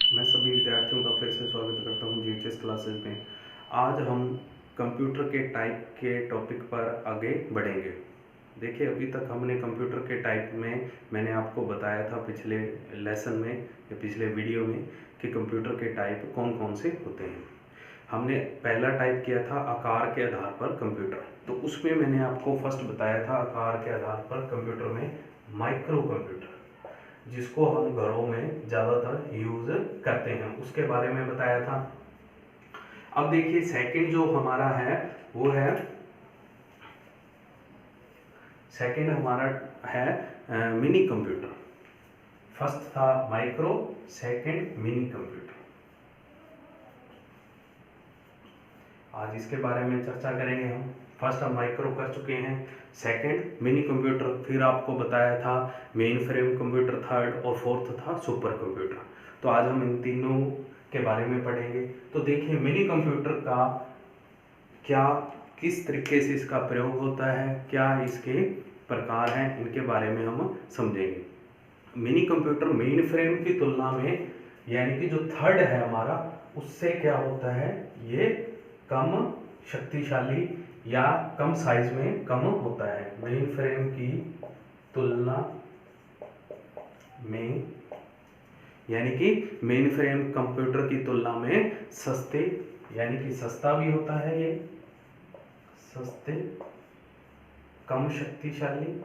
मैं सभी विद्यार्थियों का फिर से स्वागत करता हूं जीएचएस क्लासेस में। आज हम कंप्यूटर के टाइप के टॉपिक पर आगे बढ़ेंगे। देखिए, अभी तक हमने कंप्यूटर के टाइप में मैंने आपको बताया था पिछले लेसन में या पिछले वीडियो में कि कंप्यूटर के टाइप कौन कौन से होते हैं। हमने पहला टाइप किया था आकार के आधार पर कंप्यूटर। तो उसमें मैंने आपको फर्स्ट बताया था आकार के आधार पर कंप्यूटर में माइक्रो कंप्यूटर, जिसको हम घरों में ज़्यादातर यूज़ करते हैं, उसके बारे में बताया था। अब देखिए सेकंड जो हमारा है वो है, सेकंड हमारा है मिनी कंप्यूटर। फर्स्ट था माइक्रो, सेकंड मिनी कंप्यूटर। आज इसके बारे में चर्चा करेंगे हम। फर्स्ट हम माइक्रो कर चुके हैं, सेकंड मिनी कंप्यूटर, फिर आपको बताया था मेन फ्रेम कंप्यूटर थर्ड, और फोर्थ था सुपर कंप्यूटर। तो आज हम इन तीनों के बारे में पढ़ेंगे। तो देखिए मिनी कंप्यूटर का क्या, किस तरीके से इसका प्रयोग होता है, क्या इसके प्रकार हैं, इनके बारे में हम समझेंगे। मिनी कंप्यूटर मेन फ्रेम की तुलना में, यानी कि जो थर्ड है हमारा, उससे क्या होता है, ये कम शक्तिशाली या कम साइज में कम होता है। मेन फ्रेम की तुलना में, यानी कि मेन फ्रेम कंप्यूटर की तुलना में सस्ते, यानी कि सस्ता भी होता है ये, सस्ते, कम शक्तिशाली,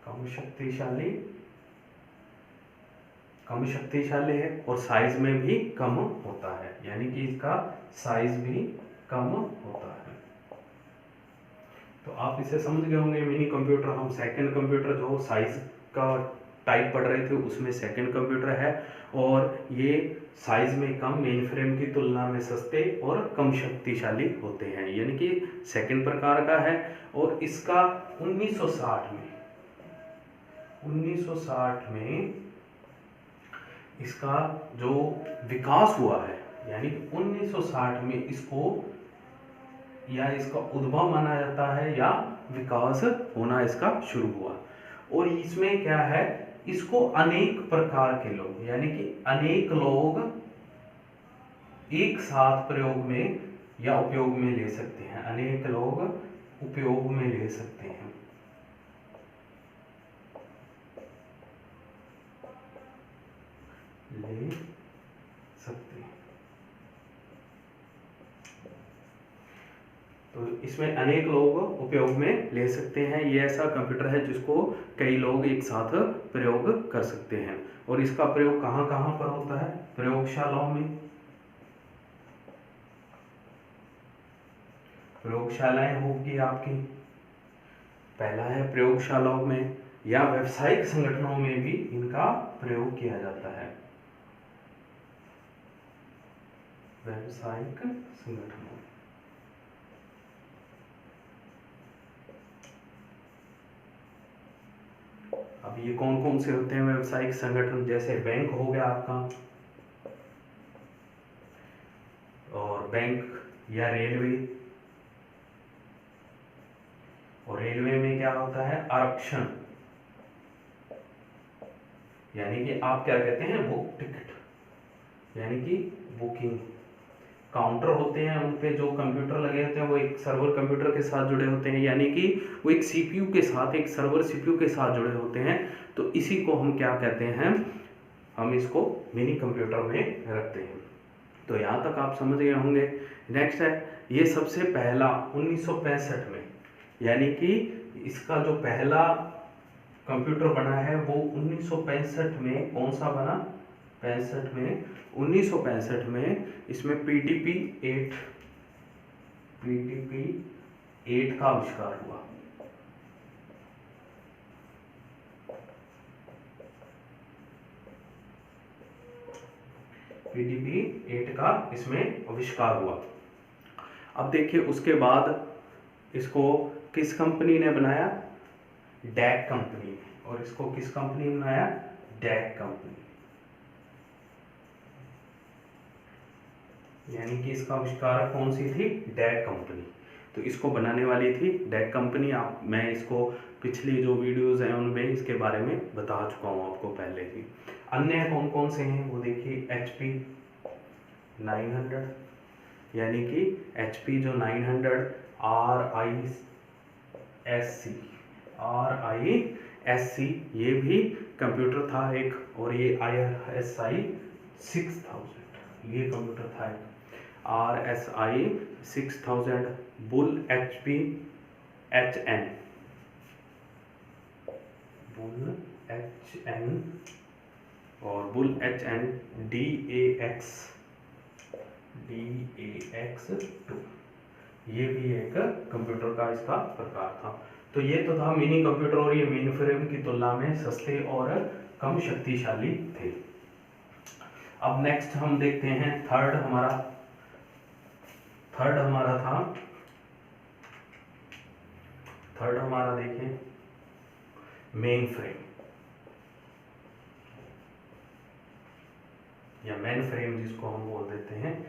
कम शक्तिशाली है, और साइज में भी कम होता है, यानी कि इसका साइज भी कम होता है। तो आप इसे समझ गए होंगे मिनी कंप्यूटर। हम सेकंड कंप्यूटर जो साइज का टाइप पढ़ रहे थे उसमें सेकंड कंप्यूटर है, और ये साइज में कम, मेन फ्रेम की तुलना में सस्ते और कम शक्तिशाली होते हैं, यानी कि सेकंड प्रकार का है। और इसका 1960 में इसका जो विकास हुआ है, यानी 1960 में इसको, या इसका उद्भव माना जाता है, या विकास होना इसका शुरू हुआ। और इसमें क्या है, इसको अनेक प्रकार के लोग, यानी कि अनेक लोग एक साथ प्रयोग में या उपयोग में ले सकते हैं, अनेक लोग उपयोग में ले सकते हैं। ले सकते हैं। तो इसमें अनेक लोग उपयोग में ले सकते हैं। ये ऐसा कंप्यूटर है जिसको कई लोग एक साथ प्रयोग कर सकते हैं। और इसका प्रयोग कहाँ कहाँ पर होता है, प्रयोगशालाओं में, प्रयोगशालाएं होगी आपकी, पहला है प्रयोगशालाओं में, या व्यावसायिक संगठनों में भी इनका प्रयोग किया जाता है, व्यावसायिक संगठनों। अब ये कौन कौन से होते हैं व्यावसायिक संगठन, जैसे बैंक हो गया आपका, और बैंक या रेलवे, और रेलवे में क्या होता है, आरक्षण, यानी कि आप क्या कहते हैं, बुक टिकट, यानी कि बुकिंग। काउंटर होते हैं, उन पे जो कंप्यूटर लगे होते हैं वो एक सर्वर कंप्यूटर के साथ जुड़े होते हैं, यानी कि वो एक सीपीयू के साथ, एक सर्वर सीपीयू के साथ जुड़े होते हैं। तो इसी को हम क्या कहते हैं, हम इसको मिनी कंप्यूटर में रखते हैं। तो यहाँ तक आप समझ गए होंगे। नेक्स्ट है, ये सबसे पहला 1965 में, यानी कि इसका जो पहला कंप्यूटर बना है वो 1965 में, कौन सा बना, 1965 में इसमें पीडीपी 8 का आविष्कार हुआ। पीडीपी 8 का इसमें आविष्कार हुआ। अब देखिए उसके बाद इसको किस कंपनी ने बनाया, डैक कंपनी ने। और इसको किस कंपनी ने बनाया, डैक कंपनी, यानी कि इसका आविष्कारक कौन सी थी, डैक कंपनी। तो इसको बनाने वाली थी डैक कंपनी। मैं इसको पिछली जो वीडियोस हैं उनमें इसके बारे में बता चुका हूँ आपको। जाएगी। अन्य कौन कौन से हैं वो देखिए, HP 900, यानी कि HP जो 900 RISC ये भी कंप्यूटर था एक, और ये RSI 6000 ये कंप्यूटर था एक, RSI 6000, बुल HP HN और बुल HN DAX2 ये भी एक कंप्यूटर का इसका प्रकार था। तो ये तो था मिनी कंप्यूटर, और ये मेन फ्रेम की तुलना में सस्ते और कम शक्तिशाली थे। अब नेक्स्ट हम देखते हैं थर्ड हमारा देखें मेन फ्रेम या मेन फ्रेम जिसको हम बोल देते हैं,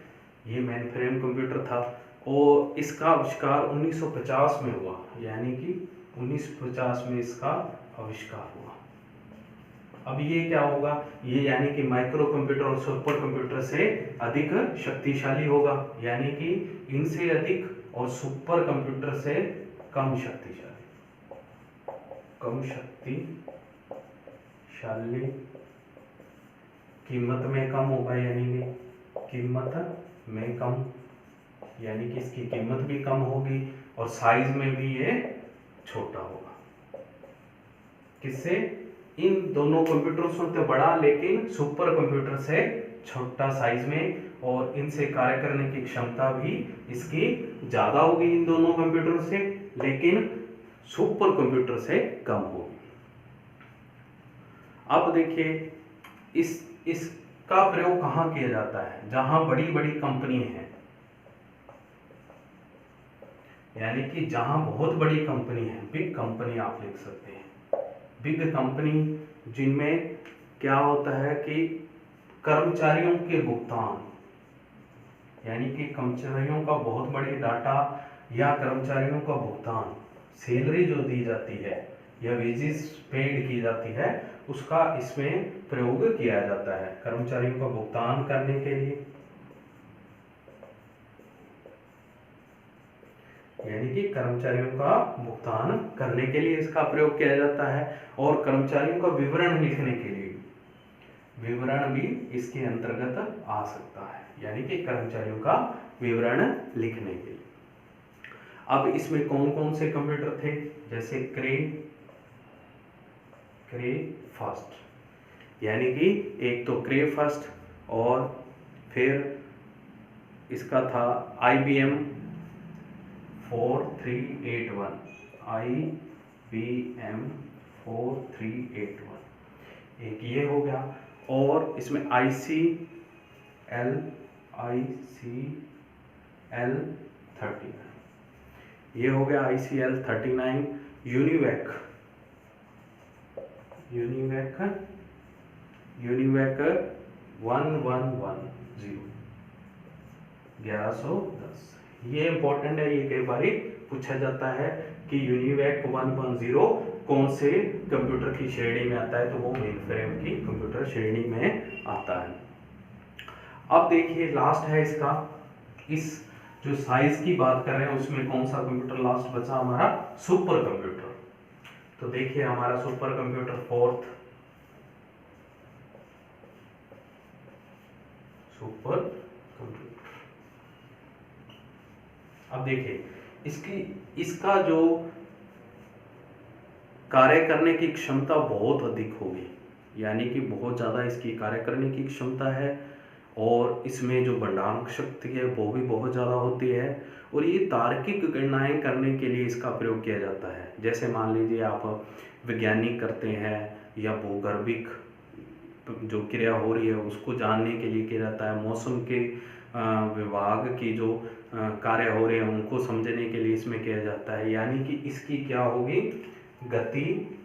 ये मेन फ्रेम कंप्यूटर था और इसका आविष्कार 1950 में हुआ, यानी कि 1950 में इसका आविष्कार हुआ। अब ये क्या होगा, ये यानी कि माइक्रो कंप्यूटर और सुपर कंप्यूटर से अधिक शक्तिशाली होगा, यानी कि इनसे अधिक और सुपर कंप्यूटर से कम शक्तिशाली, कीमत में कम होगा, यानी कि कीमत में कम, यानी कि इसकी कीमत भी कम होगी और साइज में भी ये छोटा होगा। किससे? इन दोनों कंप्यूटरों से बड़ा लेकिन सुपर कंप्यूटर से छोटा साइज में, और इनसे कार्य करने की क्षमता भी इसकी ज़्यादा होगी इन दोनों कंप्यूटरों से, लेकिन सुपर कंप्यूटर से कम होगी। अब देखिए इसका प्रयोग कहाँ किया जाता है? जहां बड़ी बड़ी कंपनी हैं, यानी कि जहां बहुत बड़ी कंपनी है, बिग कंपनी आप लिख सकते हैं, बिग कंपनी, जिनमें क्या होता है कि कर्मचारियों के भुगतान, यानी कि कर्मचारियों का बहुत बड़ी डाटा या कर्मचारियों का भुगतान, सैलरी जो दी जाती है या वेजेस पेड की जाती है, उसका इसमें प्रयोग किया जाता है कर्मचारियों का भुगतान करने के लिए, यानी कि कर्मचारियों का भुगतान करने के लिए इसका प्रयोग किया जाता है, और कर्मचारियों का विवरण लिखने के लिए, विवरण भी इसके अंतर्गत आ सकता है, यानी कि कर्मचारियों का विवरण लिखने के लिए। अब इसमें कौन कौन से कंप्यूटर थे? जैसे क्रे फर्स्ट, यानी कि एक तो क्रे फर्स्ट, और फिर इसका था IBM 4381, IBM 4381, एक ये हो गया, और इसमें ICL 39 ये हो गया, ICL 39, यूनिवैक 1110, ये इंपॉर्टेंट है, ये कई बार पूछा जाता है कि यूनिवैक 110 कौन से कंप्यूटर की श्रेणी में आता है, तो वो मेन फ्रेम की कंप्यूटर श्रेणी में आता है। अब देखिए लास्ट है इसका, इस जो साइज की बात कर रहे हैं उसमें कौन सा कंप्यूटर लास्ट बचा हमारा? Super computer. तो देखिए हमारा super computer fourth super computer. अब देखिए इसका जो कार्य करने की क्षमता बहुत अधिक होगी, यानी कि बहुत ज़्यादा इसकी कार्य करने की क्षमता है, और इसमें जो भंडारण शक्ति है वो भी बहुत ज़्यादा होती है, और ये तार्किक गणनाएं करने के लिए इसका प्रयोग किया जाता है। जैसे मान लीजिए आप वैज्ञानिक करते हैं या भूगर्भिक जो क्रिया हो रही है उसको जानने के लिए किया जाता है, मौसम के विभाग की जो कार्य हो रहे हैं उनको समझने के लिए इसमें किया जाता है, यानी कि इसकी क्या होगी? गति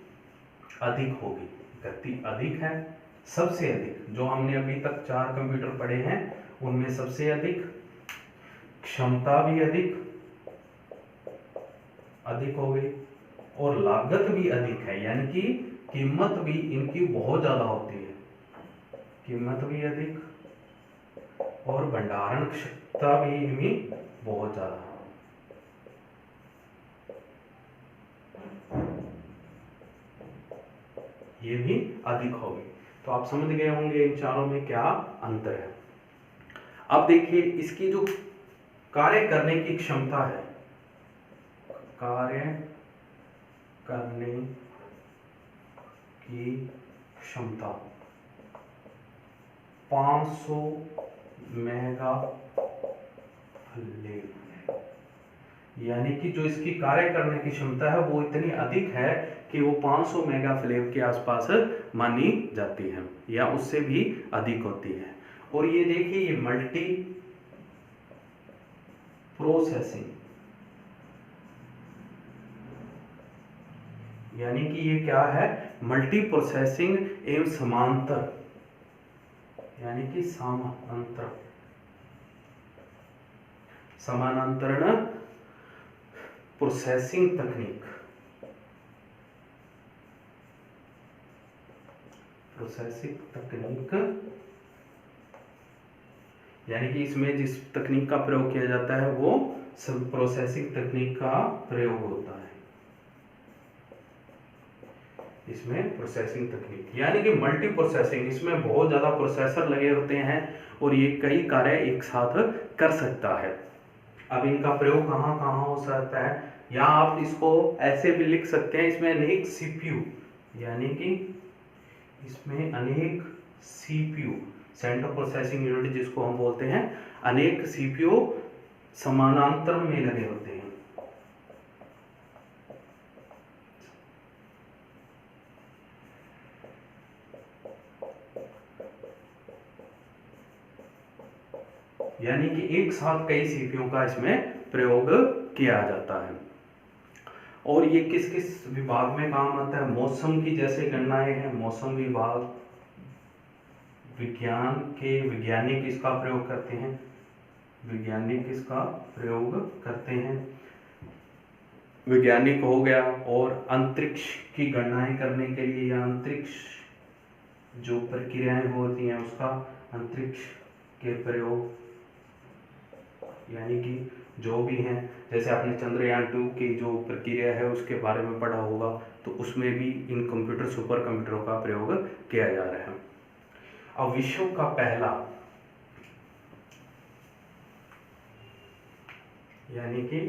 अधिक होगी। गति अधिक है, सबसे अधिक जो हमने अभी तक 4 कंप्यूटर पढ़े हैं उनमें सबसे अधिक, क्षमता भी अधिक हो गई, और लागत भी अधिक है, यानी कि कीमत भी इनकी बहुत ज़्यादा होती है, कीमत भी अधिक और भंडारण क्षमता भी इनमें बहुत ज़्यादा। ये भी अधिक होगी। तो आप समझ गए होंगे इन चारों में क्या अंतर है। अब देखिए इसकी जो कार्य करने की क्षमता है, कार्य करने की क्षमता 500 मेगा फ्लेव, यानी कि जो इसकी कार्य करने की क्षमता है वो इतनी अधिक है कि वो 500 मेगा फ्लेव के आसपास मानी जाती है या उससे भी अधिक होती है। और ये देखिए ये मल्टी प्रोसेसिंग, यानी कि ये क्या है, मल्टी प्रोसेसिंग एवं समांतर, यानी कि समानांतरण प्रोसेसिंग तकनीक, यानी कि इसमें जिस तकनीक का प्रयोग किया जाता है वो सब प्रोसेसिंग तकनीक का प्रयोग होता है। इसमें प्रोसेसिंग तकनीक यानी कि मल्टी प्रोसेसिंग, इसमें बहुत ज्यादा प्रोसेसर लगे होते हैं और ये कई कार्य एक साथ कर सकता है। अब इनका प्रयोग कहाँ कहाँ हो सकता है, या आप इसको ऐसे भी लिख सकते हैं, इसमें अनेक सीपीयू, यानी कि इसमें अनेक सीपीयू, सेंट्रल प्रोसेसिंग यूनिट जिसको हम बोलते हैं, अनेक सीपीयू समानांतर में लगे होते हैं। यानी कि एक साथ कई सीपीयू का इसमें प्रयोग किया जाता है। और ये किस किस विभाग में काम आता है, मौसम की जैसे गणनाएं हैं, मौसम विभाग, विज्ञान के वैज्ञानिक इसका प्रयोग करते हैं, वैज्ञानिक इसका प्रयोग करते हैं, वैज्ञानिक हो गया। और अंतरिक्ष की गणनाएं करने के लिए या अंतरिक्ष जो प्रक्रियाएं होती हैं उसका अंतरिक्ष के प्रयोग, यानी कि जो भी हैं, जैसे आपने चंद्रयान 2 की जो प्रक्रिया है उसके बारे में पढ़ा होगा, तो उसमें भी इन कंप्यूटर सुपर कंप्यूटरों का प्रयोग किया जा रहा है। अब विश्व का पहला, यानी कि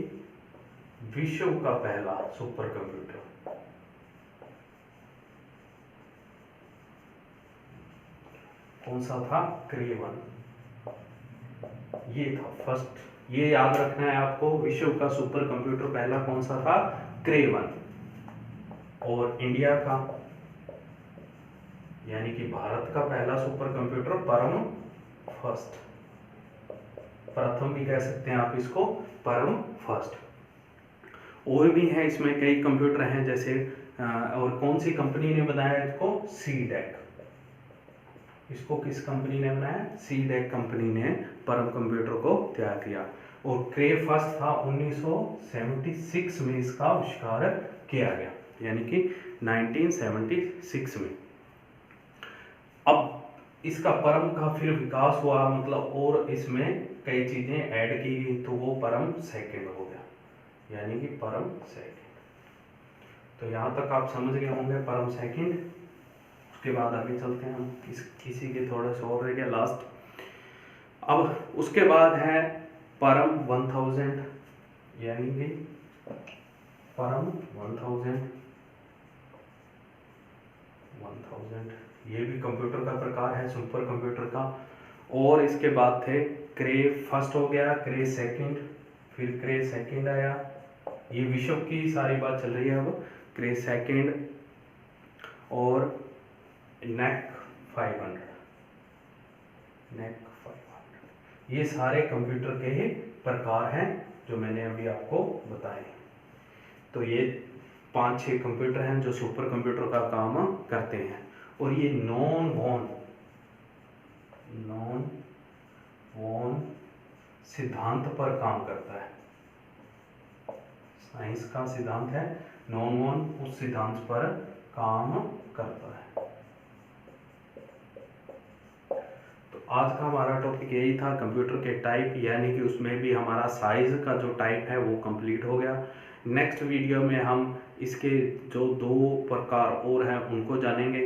विश्व का पहला सुपर कंप्यूटर कौन सा था, क्रे 1, ये था फर्स्ट। ये याद रखना है आपको, विश्व का सुपर कंप्यूटर पहला कौन सा था, क्रे 1। और इंडिया का यानी कि भारत का पहला सुपर कंप्यूटर परम फर्स्ट, प्रथम भी कह सकते हैं आप इसको, परम फर्स्ट। और भी हैं इसमें कई कंप्यूटर हैं जैसे और कौन सी कंपनी ने बनाया इसको, सीडेक, इसको किस कंपनी ने बनाया, सीडेक कंपनी ने परम कंप्यूटर को तैयार किया। और क्रे फर्स्ट था 1976 में इसका आविष्कार किया गया, यानी कि 1976 में। अब इसका परम का फिर विकास हुआ, मतलब और इसमें कई चीजें ऐड की गई, तो वो परम सेकंड हो गया, यानी कि परम सेकंड। तो यहाँ तक आप समझ गए होंगे परम सेकंड। उसके बाद आगे चलते हैं हम, किसी के थोड़े से और रह गया लास्ट। अब उसके बाद है परम 1000, यानी कि परम 1000, ये भी कंप्यूटर का प्रकार है सुपर कंप्यूटर का। और इसके बाद थे क्रे फर्स्ट हो गया, क्रे सेकंड, फिर क्रे सेकंड आया, ये विश्व की सारी बात चल रही है अब, क्रे सेकंड और नेक 500, ये सारे कंप्यूटर के ही प्रकार हैं जो मैंने अभी आपको बताए। तो ये 5-6 कंप्यूटर हैं जो सुपर कंप्यूटर का काम करते हैं। और ये नॉन वॉन सिद्धांत पर काम करता है, साइंस का सिद्धांत है नॉन वॉन, उस सिद्धांत पर काम करता है। तो आज का हमारा टॉपिक यही था, कंप्यूटर के टाइप, यानी कि उसमें भी हमारा साइज़ का जो टाइप है वो कंप्लीट हो गया। नेक्स्ट वीडियो में हम इसके जो 2 प्रकार और हैं उनको जानेंगे।